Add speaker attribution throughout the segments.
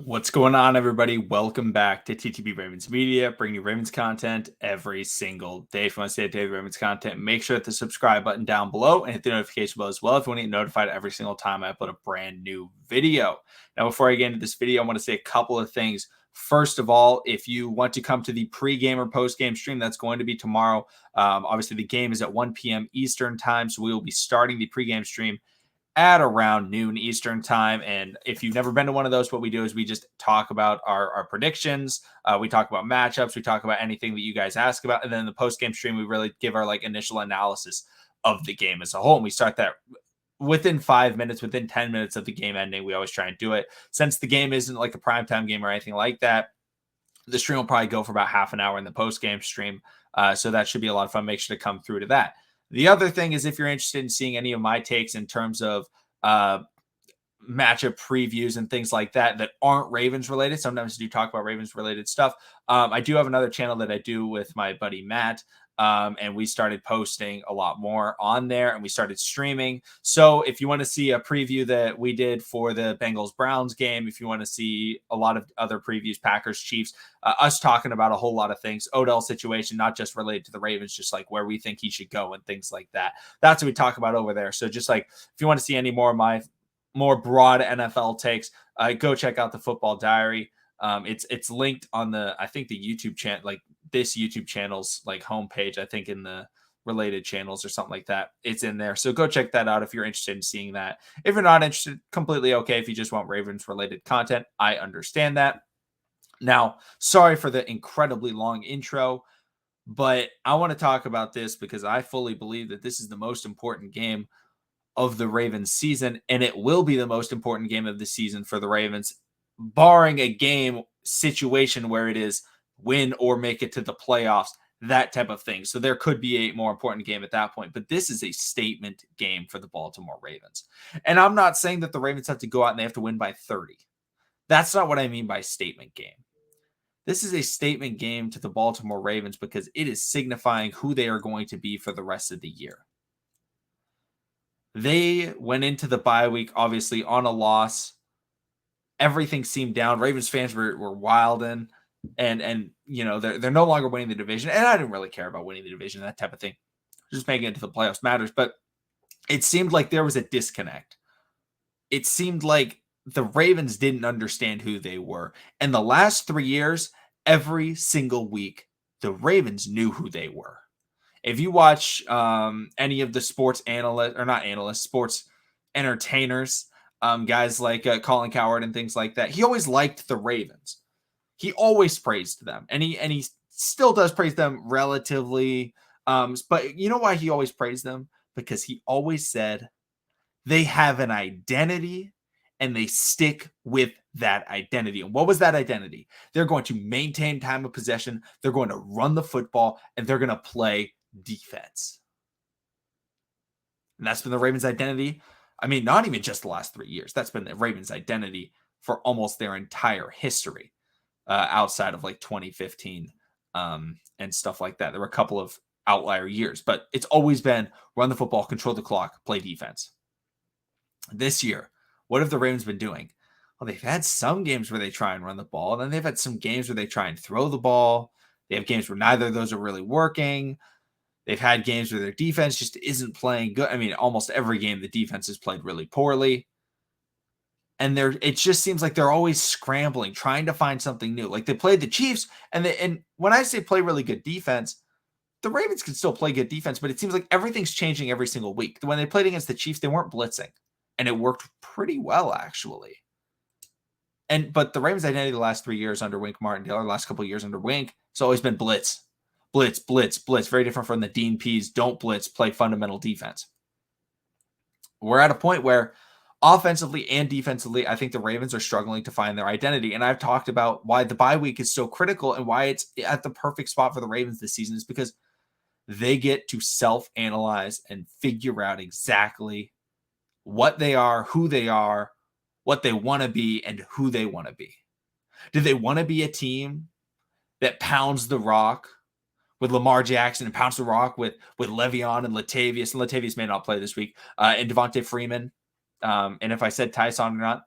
Speaker 1: What's going on, everybody? Welcome back to TTB Ravens Media, bringing you Ravens content every single day. If you want to stay updated with Ravens content, make sure to hit the subscribe button down below and hit the notification bell as well if you want to get notified every single time I upload a brand new video. Now, before I get into this video, I want to say a couple of things. First of all, if you want to come to the pregame or postgame stream, that's going to be tomorrow. Obviously, the game is at 1 p.m. Eastern time, so we will be starting the pregame stream at around noon Eastern time. And if you've never been to one of those, what we do is we just talk about our predictions. We talk about matchups. We talk about anything that you guys ask about. And then in the post-game stream, we really give our initial analysis of the game as a whole. And we start that within 5 minutes, within 10 minutes of the game ending. We always try and do it. Since the game isn't like a primetime game or anything like that, the stream will probably go for about half an hour in the post-game stream. So that should be a lot of fun. Make sure to come through to that. The other thing is if you're interested in seeing any of my takes in terms of matchup previews and things like that that aren't Ravens related, sometimes I do talk about Ravens related stuff. I do have another channel that I do with my buddy Matt. And we started posting a lot more on there and we started streaming. So if you want to see a preview that we did for the Bengals Browns game, if you want to see a lot of other previews, Packers, Chiefs, us talking about a whole lot of things, Odell's situation, not just related to the Ravens, just like where we think he should go and things like that. That's what we talk about over there. So just like if you want to see any more of my more broad NFL takes, go check out the Football Diary. It's linked on the YouTube channel, this YouTube channel's homepage, I think in the related channels or something like that. It's in there. So go check that out if you're interested in seeing that. If you're not interested, completely okay. If you just want Ravens related content, I understand that. Now, sorry for the incredibly long intro, but I want to talk about this because I fully believe that this is the most important game of the Ravens season, and it will be the most important game of the season for the Ravens, barring a game situation where it is win or make it to the playoffs, that type of thing. So there could be a more important game at that point, but this is a statement game for the Baltimore Ravens. And I'm not saying that the Ravens have to go out and they have to win by 30. That's not what I mean by statement game. This is a statement game to the Baltimore Ravens because it is signifying who they are going to be for the rest of the year. They went into the bye week, obviously, on a loss. Everything seemed down. Ravens fans were wilding, and you know they're no longer winning the division. And I didn't really care about winning the division, that type of thing. Just making it to the playoffs matters. But it seemed like there was a disconnect. It seemed like the Ravens didn't understand who they were. And the last 3 years, every single week, the Ravens knew who they were. If you watch any of the sports analysts, or not analysts, sports entertainers, guys like Colin Cowherd and things like that, he always liked the Ravens. He always praised them, and he still does praise them relatively. But you know why he always praised them? Because he always said they have an identity and they stick with that identity. And what was that identity? They're going to maintain time of possession. They're going to run the football, and they're going to play defense. And that's been the Ravens' identity. I mean, not even just the last 3 years. That's been the Ravens' identity for almost their entire history, outside of 2015 and stuff like that. There were a couple of outlier years, but it's always been run the football, control the clock, play defense. This year, what have the Ravens been doing? Well, they've had some games where they try and run the ball, and then they've had some games where they try and throw the ball. They have games where neither of those are really working. They've had games where their defense just isn't playing good. I mean, almost every game the defense has played really poorly. And it just seems like they're always scrambling, trying to find something new. Like they played the Chiefs, and when I say play really good defense, the Ravens can still play good defense, but it seems like everything's changing every single week. When they played against the Chiefs, they weren't blitzing, and it worked pretty well, actually. But the Ravens' identity the last 3 years under Wink Martindale, or the last couple of years under Wink, it's always been blitz. Blitz, blitz, blitz. Very different from the Dean Pease, don't blitz, play fundamental defense. We're at a point where offensively and defensively, I think the Ravens are struggling to find their identity. And I've talked about why the bye week is so critical and why it's at the perfect spot for the Ravens this season is because they get to self-analyze and figure out exactly what they are, who they are, what they want to be, and who they want to be. Do they want to be a team that pounds the rock with Lamar Jackson and pounds the rock with Le'Veon and Latavius? And Latavius may not play this week, and Devontae Freeman. And if I said Tyson or not,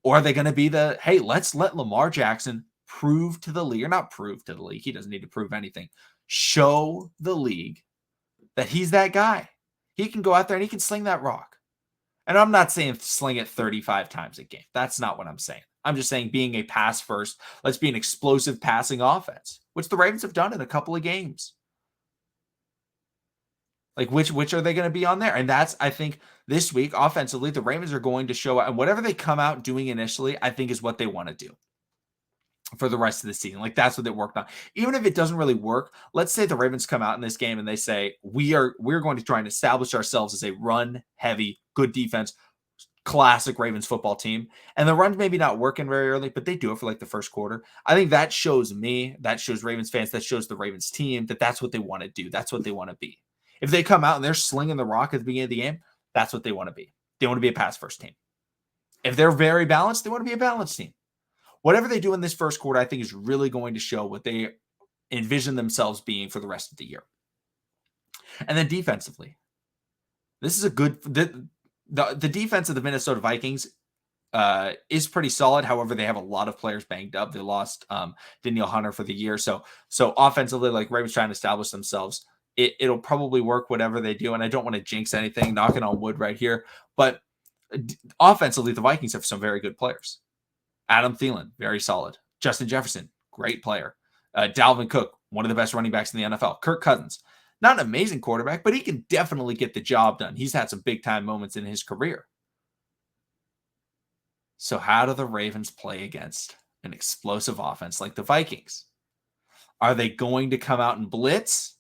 Speaker 1: Or are they going to be the, hey, let's let Lamar Jackson prove to the league, or not prove to the league, he doesn't need to prove anything, show the league that he's that guy. He can go out there and he can sling that rock. And I'm not saying sling it 35 times a game. That's not what I'm saying. I'm just saying being a pass first, let's be an explosive passing offense, which the Ravens have done in a couple of games. Like which are they going to be on there? And that's, I think, this week offensively, the Ravens are going to show out, and whatever they come out doing initially, I think is what they want to do for the rest of the season. Like that's what they worked on. Even if it doesn't really work, let's say the Ravens come out in this game and they say, we're going to try and establish ourselves as a run heavy, good defense, classic Ravens football team. And the run's maybe not working very early, but they do it for like the first quarter. I think that shows me, that shows Ravens fans, that shows the Ravens team that that's what they want to do. That's what they want to be. If they come out and they're slinging the rock at the beginning of the game, that's what they want to be. They want to be a pass first team. If they're very balanced, they want to be a balanced team. Whatever they do in this first quarter, I think is really going to show what they envision themselves being for the rest of the year. And then defensively, this is a good, the defense of the Minnesota Vikings is pretty solid. However, they have a lot of players banged up. They lost Danielle Hunter for the year. So offensively, like Ravens trying to establish themselves, it'll probably work whatever they do. And I don't want to jinx anything, knocking on wood right here. But offensively, the Vikings have some very good players. Adam Thielen, very solid. Justin Jefferson, great player. Dalvin Cook, one of the best running backs in the NFL. Kirk Cousins, not an amazing quarterback, but he can definitely get the job done. He's had some big time moments in his career. So how do the Ravens play against an explosive offense like the Vikings? Are they going to come out and blitz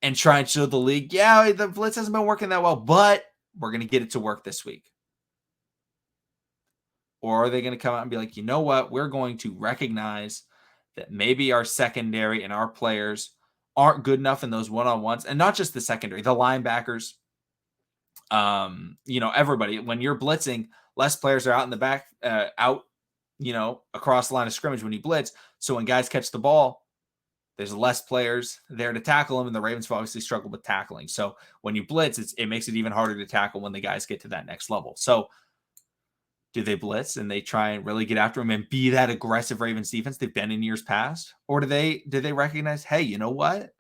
Speaker 1: and try and show the league, yeah, the blitz hasn't been working that well, but we're going to get it to work this week? Or are they going to come out and be like, you know what? We're going to recognize that maybe our secondary and our players aren't good enough in those one-on-ones, and not just the secondary, the linebackers, everybody. When you're blitzing, less players are out in the back, across the line of scrimmage when you blitz. So when guys catch the ball, there's less players there to tackle them, and the Ravens have obviously struggled with tackling. So when you blitz, it makes it even harder to tackle when the guys get to that next level. So do they blitz and they try and really get after them and be that aggressive Ravens defense they've been in years past? Or do they recognize, hey, you know what?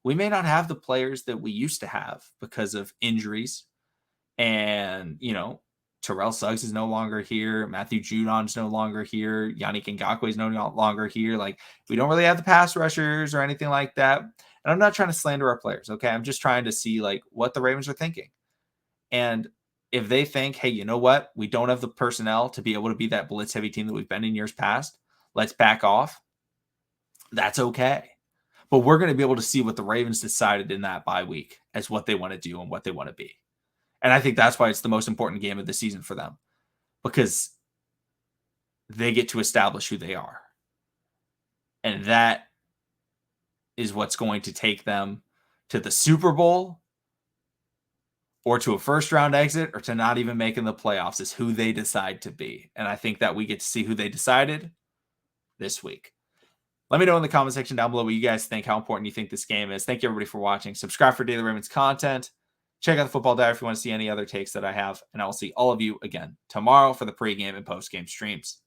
Speaker 1: We may not have the players that we used to have because of injuries. And, Terrell Suggs is no longer here. Matthew Judon's no longer here. Yannick Ngakoue is no longer here. Like, we don't really have the pass rushers or anything like that. And I'm not trying to slander our players, okay? I'm just trying to see, like, what the Ravens are thinking. And if they think, hey, you know what? We don't have the personnel to be able to be that blitz-heavy team that we've been in years past. Let's back off. That's okay. But we're going to be able to see what the Ravens decided in that bye week as what they want to do and what they want to be. And I think that's why it's the most important game of the season for them, because they get to establish who they are. And that is what's going to take them to the Super Bowl, or to a first-round exit, or to not even making the playoffs, is who they decide to be. And I think that we get to see who they decided this week. Let me know in the comment section down below what you guys think, how important you think this game is. Thank you, everybody, for watching. Subscribe for daily Ravens content. Check out the Football Diary if you want to see any other takes that I have. And I will see all of you again tomorrow for the pregame and postgame streams.